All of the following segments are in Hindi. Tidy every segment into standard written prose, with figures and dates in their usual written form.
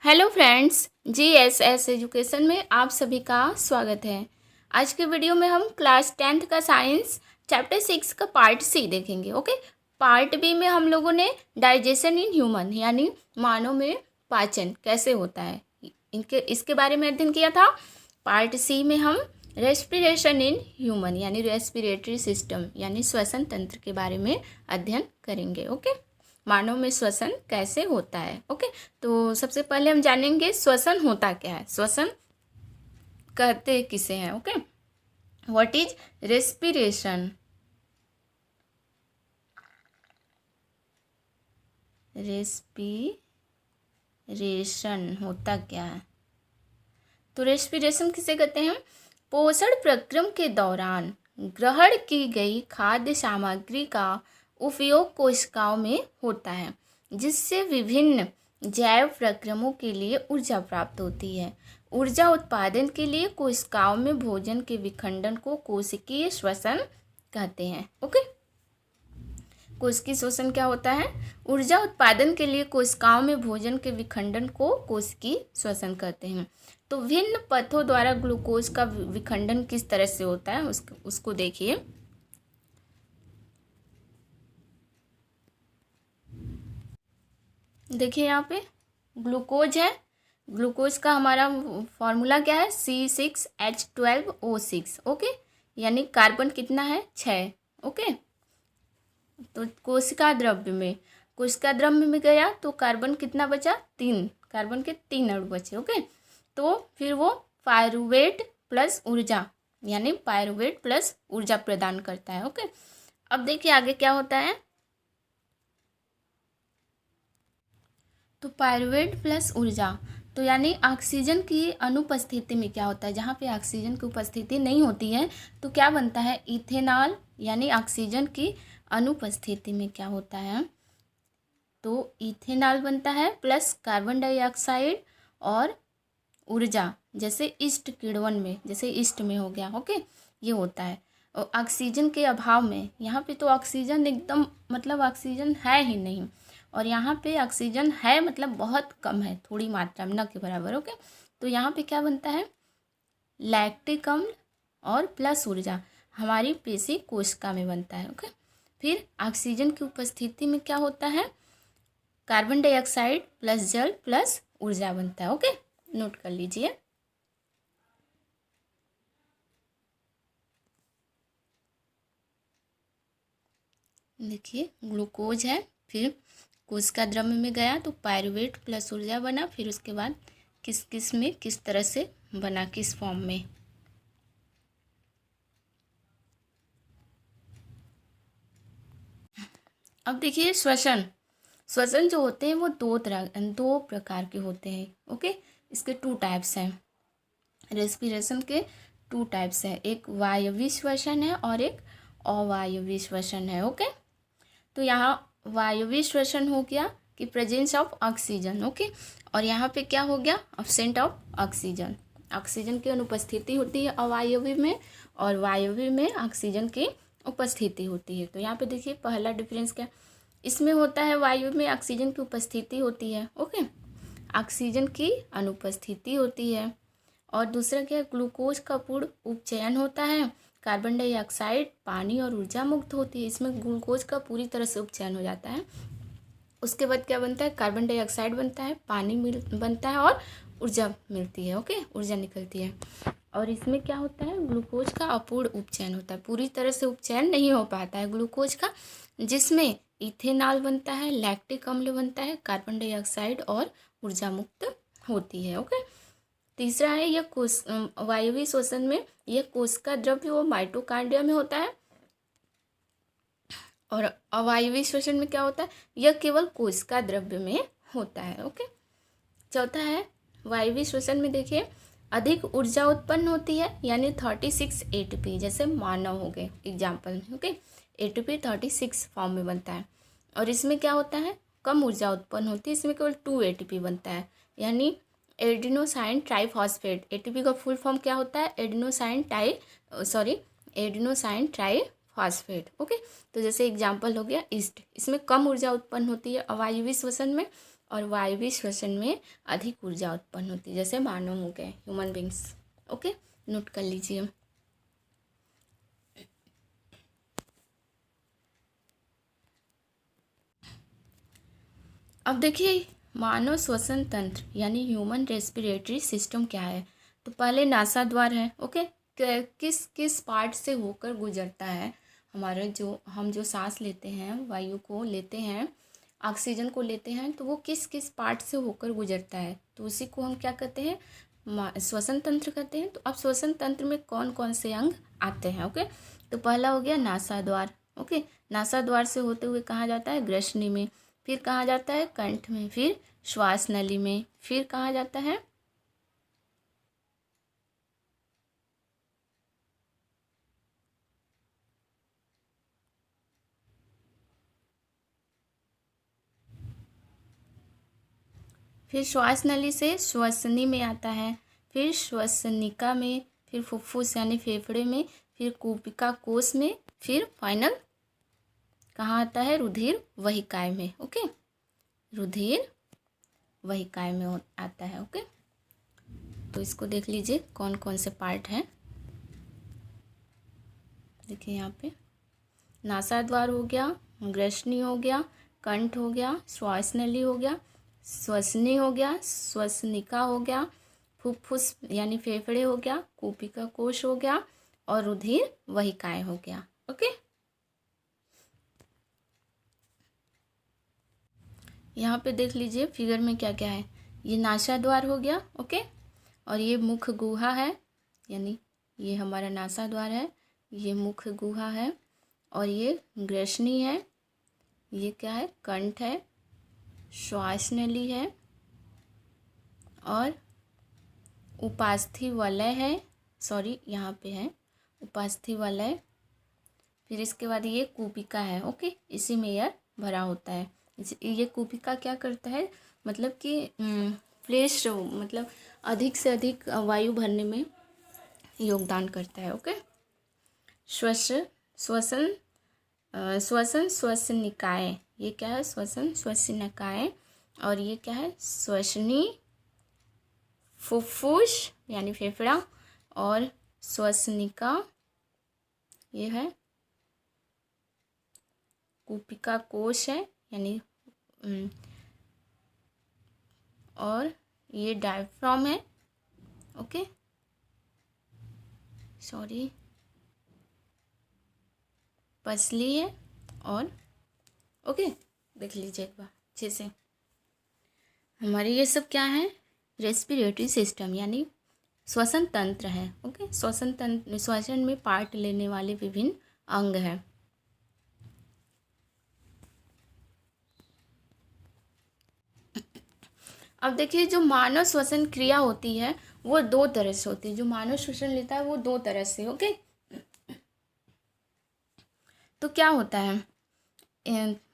हेलो फ्रेंड्स, जीएसएस एजुकेशन में आप सभी का स्वागत है। आज के वीडियो में हम क्लास 10th का साइंस चैप्टर 6 का पार्ट सी देखेंगे। ओके, पार्ट बी में हम लोगों ने डाइजेशन इन ह्यूमन यानी मानव में पाचन कैसे होता है इसके बारे में अध्ययन किया था। पार्ट सी में हम रेस्पिरेशन इन ह्यूमन यानी रेस्पिरेटरी सिस्टम यानी श्वसन तंत्र के बारे में अध्ययन करेंगे। ओके, मानव में श्वसन कैसे होता है। ओके, तो सबसे पहले हम जानेंगे श्वसन होता क्या है, श्वसन कहते किसे हैं। Okay, what is respiration. Respiration होता क्या है, तो रेस्पिरेशन किसे कहते हैं? पोषण प्रक्रम के दौरान ग्रहण की गई खाद्य सामग्री का उपयोग कोशिकाओं में होता है, जिससे विभिन्न जैव प्रक्रमों के लिए ऊर्जा प्राप्त होती है। ऊर्जा उत्पादन के लिए कोशिकाओं में भोजन के विखंडन को कोशिकीय श्वसन कहते हैं। ओके, कोशिकीय श्वसन क्या होता है? ऊर्जा उत्पादन के लिए कोशिकाओं में भोजन के विखंडन को कोशिकीय श्वसन कहते हैं। तो विभिन्न पथों द्वारा ग्लूकोज का विखंडन किस तरह से होता है उसको देखिए। देखिए यहाँ पे ग्लूकोज है, ग्लूकोज का हमारा फॉर्मूला क्या है? C6H12O6। ओके, यानी कार्बन कितना है? 6। ओके, तो कोशिका द्रव्य में गया तो कार्बन कितना बचा? 3। कार्बन के 3 अणु बचे। ओके, तो फिर वो पायरुवेट प्लस ऊर्जा यानी पायरुवेट प्लस ऊर्जा प्रदान करता है। ओके, अब देखिए आगे क्या होता है। तो पायरुवेट प्लस ऊर्जा, तो यानी ऑक्सीजन की अनुपस्थिति में क्या होता है? जहाँ पे ऑक्सीजन की उपस्थिति नहीं होती है तो क्या बनता है? इथेनॉल। यानी ऑक्सीजन की अनुपस्थिति में क्या होता है? तो इथेनॉल बनता है प्लस कार्बन डाइऑक्साइड और ऊर्जा, जैसे ईस्ट किण्वन में, जैसे ईस्ट में हो गया। ओके, ये होता है। और ऑक्सीजन के अभाव में यहाँ पे तो ऑक्सीजन एकदम मतलब ऑक्सीजन है ही नहीं, और यहाँ पे ऑक्सीजन है मतलब बहुत कम है, थोड़ी मात्रा में, न के बराबर। ओके, तो यहाँ पे क्या बनता है? लैक्टिक अम्ल और प्लस ऊर्जा हमारी पेशी कोशिका में बनता है। ओके, फिर ऑक्सीजन की उपस्थिति में क्या होता है? कार्बन डाइऑक्साइड प्लस जल प्लस ऊर्जा बनता है। ओके, नोट कर लीजिए। देखिए ग्लूकोज है, फिर कोशिका द्रव्य में गया तो पायरुवेट प्लस ऊर्जा बना, फिर उसके बाद किस में किस तरह से बना, किस फॉर्म में। अब देखिए श्वसन जो होते हैं वो दो प्रकार के होते हैं। ओके, इसके 2 टाइप्स हैं। रेस्पिरेशन के 2 टाइप्स हैं, एक वायवीय श्वसन है और एक अवायवीय श्वसन है। ओके, तो यहाँ वायवीय श्वसन हो गया कि प्रेजेंस ऑफ ऑक्सीजन। ओके, और यहाँ पे क्या हो गया? Absent of oxygen. ऑक्सीजन की अनुपस्थिति होती है अवायवीय में, और वायवीय में ऑक्सीजन की उपस्थिति होती है। तो यहाँ पे देखिए पहला डिफरेंस क्या इसमें होता है? वायु में ऑक्सीजन की उपस्थिति होती है। ओके, ऑक्सीजन की अनुपस्थिति होती है। और दूसरा क्या है? ग्लूकोज का पूर्ण उपचयन होता है, कार्बन डाइऑक्साइड, पानी और ऊर्जा मुक्त होती है। इसमें ग्लूकोज का पूरी तरह से उपचयन हो जाता है। उसके बाद क्या बनता है? कार्बन डाइऑक्साइड बनता है, पानी बनता है और ऊर्जा मिलती है। ओके, ऊर्जा निकलती है। और इसमें क्या होता है? ग्लूकोज का अपूर्ण उपचयन होता है, पूरी तरह से उपचयन नहीं हो पाता है ग्लूकोज का, जिसमें इथेनॉल बनता है, लैक्टिक अम्ल बनता है, कार्बन डाइऑक्साइड और ऊर्जा मुक्त होती है। ओके, तीसरा है यह वायवीय श्वसन में यह कोशिका द्रव्य वो माइटोकांड्रिया में होता है, और अवायवीय श्वसन में क्या होता है? यह केवल कोशिका द्रव्य में होता है। ओके, चौथा है वायवीय श्वसन में देखिए अधिक ऊर्जा उत्पन्न होती है, यानी 36 ATP, जैसे मानव हो गए एग्जाम्पल में। ओके, ATP 36 फॉर्म में बनता है। और इसमें क्या होता है? कम ऊर्जा उत्पन्न होती है, इसमें केवल 2 ATP बनता है, यानी एडिनोसाइन ट्राइफॉस्फेट। ATP का फुल फॉर्म क्या होता है? Adenosine triphosphate. फास्फेट। ओके, तो जैसे एग्जांपल हो गया ईस्ट, इसमें कम ऊर्जा उत्पन्न होती है अवायवीय श्वसन में, और वायवीय श्वसन में अधिक ऊर्जा उत्पन्न होती है, जैसे मानव हो गए, ह्यूमन बींग्स। ओके, नोट कर लीजिए। अब देखिए मानव श्वसन तंत्र यानी ह्यूमन रेस्पिरेटरी सिस्टम क्या है। तो पहले नासा द्वार है। ओके, किस किस पार्ट से होकर गुजरता है हमारा, जो हम जो सांस लेते हैं, वायु को लेते हैं, ऑक्सीजन को लेते हैं, तो वो किस किस पार्ट से होकर गुजरता है, तो उसी को हम क्या कहते हैं, श्वसन तंत्र कहते हैं। तो अब श्वसन तंत्र में कौन कौन से अंग आते हैं। ओके, तो पहला हो गया नासा द्वार। ओके, नासा द्वार से होते हुए कहाँ जाता है, ग्रसनी में, फिर कहाँ जाता है, कंठ में, फिर श्वास नली में, फिर कहाँ जाता है, फिर श्वास नली से श्वसनी में आता है, फिर श्वसनिका में, फिर फुफ्फुस यानी फेफड़े में, फिर कूपिका कोश में, फिर फाइनल कहाँ आता है, रुधिर वहिकाय में। ओके, रुधिर वहिकाय में आता है। ओके, तो इसको देख लीजिए कौन कौन से पार्ट हैं। देखिए यहाँ पे नासा द्वार हो गया, ग्रसनी हो गया, कंठ हो गया, श्वास नली हो गया, श्वसनी हो गया, श्वसनिका हो गया, फुफ्फुस यानी फेफड़े हो गया, कूपिका कोश हो गया, और रुधिर वहिकाएं हो गया। ओके, यहाँ पे देख लीजिए फिगर में क्या क्या है। ये नासा द्वार हो गया। ओके, और ये मुख गुहा है, यानी ये हमारा नासा द्वार है, ये मुख गुहा है, और ये ग्रसनी है, ये क्या है, कंठ है, श्वास नली है, और उपास्थि वलय है, सॉरी यहाँ पे है उपास्थि वलय, फिर इसके बाद ये कूपिका है। ओके, इसी में एयर भरा होता है। ये कूपिका क्या करता है, मतलब कि फ्लैश, मतलब अधिक से अधिक वायु भरने में योगदान करता है। ओके, श्वसन श्वसनिकाय, ये क्या है, श्वसन श्वसनिकाय, और ये क्या है, श्वसनी, फुफ्फुस यानी फेफड़ा, और श्वसनिका ये है, कूपिका कोश है यानी और ये डायफ्राम है। ओके, सॉरी पसली है, और ओके देख लीजिए एक बार अच्छे से। हमारे ये सब क्या है, रेस्पिरेटरी सिस्टम यानी श्वसन तंत्र है। ओके, श्वसन तंत्र, श्वसन में पार्ट लेने वाले विभिन्न अंग हैं। अब देखिए जो मानव श्वसन क्रिया होती है वो दो तरह से होती है, जो मानव श्वसन लेता है वो दो तरह से। ओके, तो क्या होता है,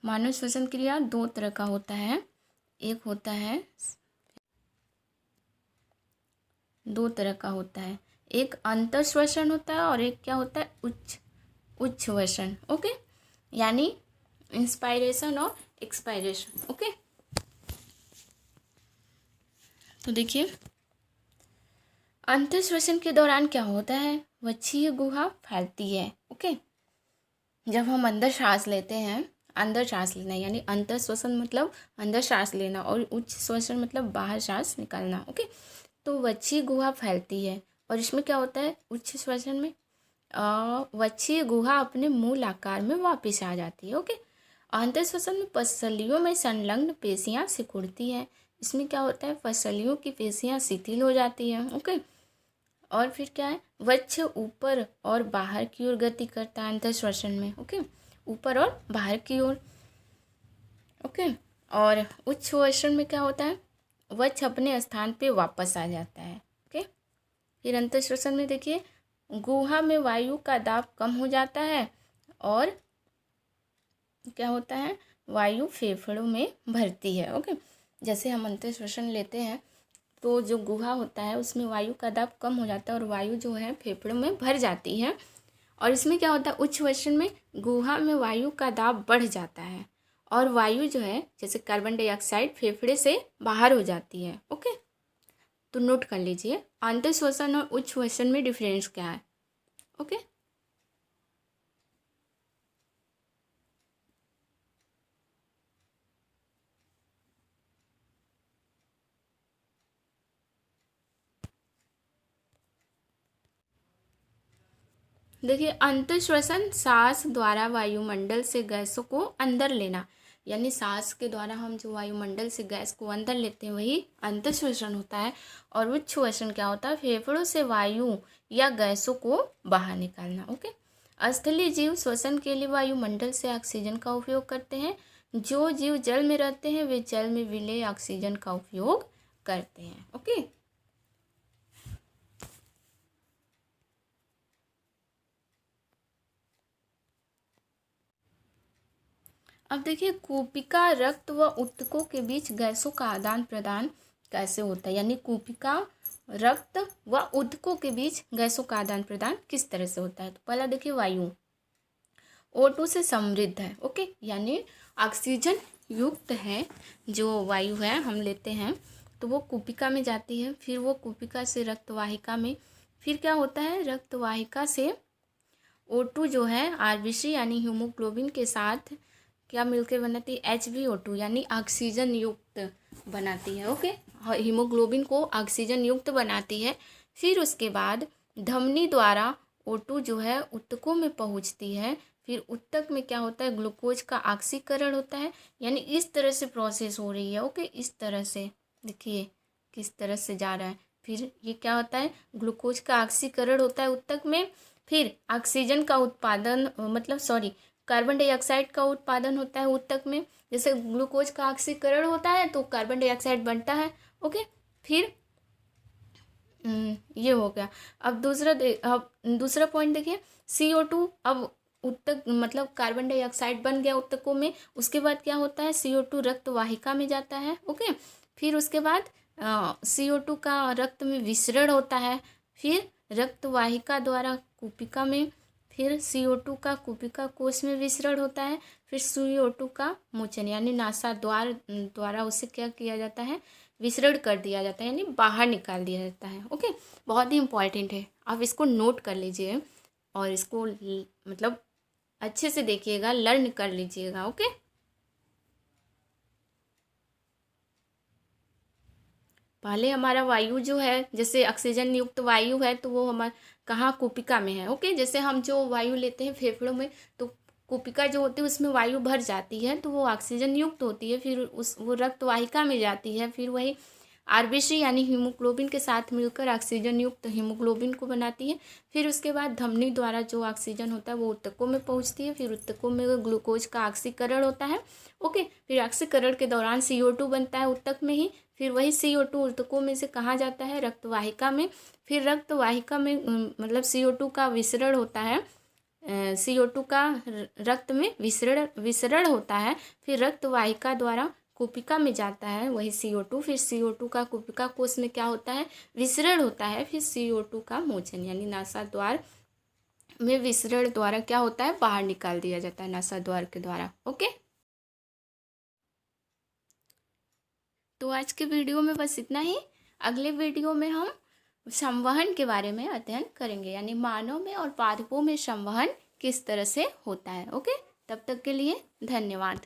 मानव श्वसन क्रिया दो तरह का होता है। एक होता है, दो तरह का होता है, एक अंतर श्वसन होता है और एक क्या होता है, उच्च श्वसन। ओके, यानी इंस्पायरेशन और एक्सपायरेशन। ओके, तो देखिए अंतर श्वसन के दौरान क्या होता है, वक्षीय गुहा फैलती है। ओके, जब हम अंदर सांस लेते हैं, अंदर सांस लेना यानी अंतर श्वसन मतलब अंदर सांस लेना, और उच्च श्वसन मतलब बाहर सांस निकालना। ओके, तो वक्षीय गुहा फैलती है, और इसमें क्या होता है, उच्च श्वसन में वक्षीय गुहा अपने मूल आकार में वापस आ जाती है। ओके, अंतर श्वसन में पसलियों में संलग्न पेशियां सिकुड़ती हैं। इसमें क्या होता है, पसलियों की पेशियां शिथिल हो जाती हैं। ओके, और फिर क्या है, वक्ष ऊपर और बाहर की ओर गति करता है अंतर श्वसन में। ओके, ऊपर और बाहर की ओर। ओके, और उच्च श्वसन में क्या होता है, वक्ष अपने स्थान पे वापस आ जाता है। ओके, फिर अंतर श्वसन में देखिए गुहा में वायु का दाब कम हो जाता है, और क्या होता है, वायु फेफड़ों में भरती है। ओके, जैसे हम अंतर श्वसन लेते हैं तो जो गुहा होता है उसमें वायु का दाब कम हो जाता है, और वायु जो है फेफड़ों में भर जाती है, और इसमें क्या होता है, उच्च श्वसन में गुहा में वायु का दाब बढ़ जाता है और वायु जो है जैसे कार्बन डाइऑक्साइड फेफड़े से बाहर हो जाती है। ओके, तो नोट कर लीजिए अंत श्वसन और उच्च श्वसन में डिफरेंस क्या है। ओके, देखिए अंत श्वसन सांस द्वारा वायुमंडल से गैसों को अंदर लेना, यानी सांस के द्वारा हम जो वायुमंडल से गैस को अंदर लेते हैं वही अंत श्वसन होता है। और उच्च श्वसन क्या होता है, फेफड़ों से वायु या गैसों को बाहर निकालना। ओके, स्थलीय जीव श्वसन के लिए वायुमंडल से ऑक्सीजन का उपयोग करते हैं। जो जीव जल में रहते हैं वे जल में विलेय ऑक्सीजन का उपयोग करते हैं। ओके, अब देखिए कूपिका रक्त व ऊतकों के बीच गैसों का आदान प्रदान कैसे होता है, यानी कूपिका रक्त व ऊतकों के बीच गैसों का आदान प्रदान किस तरह से होता है। तो पहला देखिए वायु O2 से समृद्ध है। ओके, यानी ऑक्सीजन युक्त है जो वायु है हम लेते हैं तो वो कूपिका में जाती है, फिर वो कूपिका से रक्तवाहिका में, फिर क्या होता है रक्तवाहिका से O2 जो है आरबीसी यानी हीमोग्लोबिन के साथ क्या मिलकर बनाती है, HbO2 यानी ऑक्सीजन युक्त बनाती है। ओके, हीमोग्लोबिन को ऑक्सीजन युक्त बनाती है। फिर उसके बाद धमनी द्वारा O2 जो है ऊतकों में पहुंचती है, फिर ऊतक में क्या होता है ग्लूकोज का ऑक्सीकरण होता है, यानी इस तरह से प्रोसेस हो रही है। ओके, इस तरह से देखिए किस तरह से जा रहा है। फिर ये क्या होता है ग्लूकोज का ऑक्सीकरण होता है ऊतक में, फिर ऑक्सीजन का उत्पादन कार्बन डाइऑक्साइड का उत्पादन होता है ऊतक में। जैसे ग्लूकोज का ऑक्सीकरण होता है तो कार्बन डाइऑक्साइड बनता है। ओके, फिर ये हो गया। अब दूसरा पॉइंट देखिए CO2, अब ऊतक कार्बन डाइऑक्साइड बन गया ऊतकों में, उसके बाद क्या होता है CO2 रक्त वाहिका में जाता है। ओके, फिर उसके बाद CO2 का रक्त में विसरण होता है, फिर रक्त वाहिका द्वारा कूपिका में, फिर CO2 का कूपिका कोश में विसरण होता है, फिर CO2 का मोचन यानी नासा द्वारा उसे क्या किया जाता है विसरण कर दिया जाता है, यानी बाहर निकाल दिया जाता है। ओके, बहुत ही इम्पॉर्टेंट है, आप इसको नोट कर लीजिए और इसको अच्छे से देखिएगा, लर्न कर लीजिएगा। ओके, पहले हमारा वायु जो है जैसे ऑक्सीजन युक्त वायु है तो वो हमारा कहाँ कूपिका में है। ओके, जैसे हम जो वायु लेते हैं फेफड़ों में तो कूपिका जो होती है उसमें वायु भर जाती है तो वो ऑक्सीजन युक्त होती है, फिर वो रक्तवाहिका में जाती है, फिर वही आरबीसी यानी हीमोग्लोबिन के साथ मिलकर ऑक्सीजन युक्त हीमोग्लोबिन को बनाती है। फिर उसके बाद धमनी द्वारा जो ऑक्सीजन होता है वो ऊतकों में पहुंचती है, फिर ऊतकों में ग्लूकोज का ऑक्सीकरण होता है। ओके, फिर ऑक्सीकरण के दौरान CO2 बनता है ऊतक में ही, फिर वही CO2 ऊतकों में से कहाँ जाता है रक्तवाहिका में, फिर रक्तवाहिका में CO2 का विसरण होता है, CO2 का रक्त में विसरण होता है, फिर रक्तवाहिका द्वारा कूपिका में जाता है वही CO2, फिर CO2 का कूपिका कोश में क्या होता है विसरण होता है, फिर CO2 का मोचन यानी नासा द्वार में विसरण द्वारा क्या होता है बाहर निकाल दिया जाता है नासा द्वार के द्वारा। ओके, तो आज के वीडियो में बस इतना ही। अगले वीडियो में हम संवहन के बारे में अध्ययन करेंगे, यानी मानव में और पादपों में संवहन किस तरह से होता है। ओके, तब तक के लिए धन्यवाद।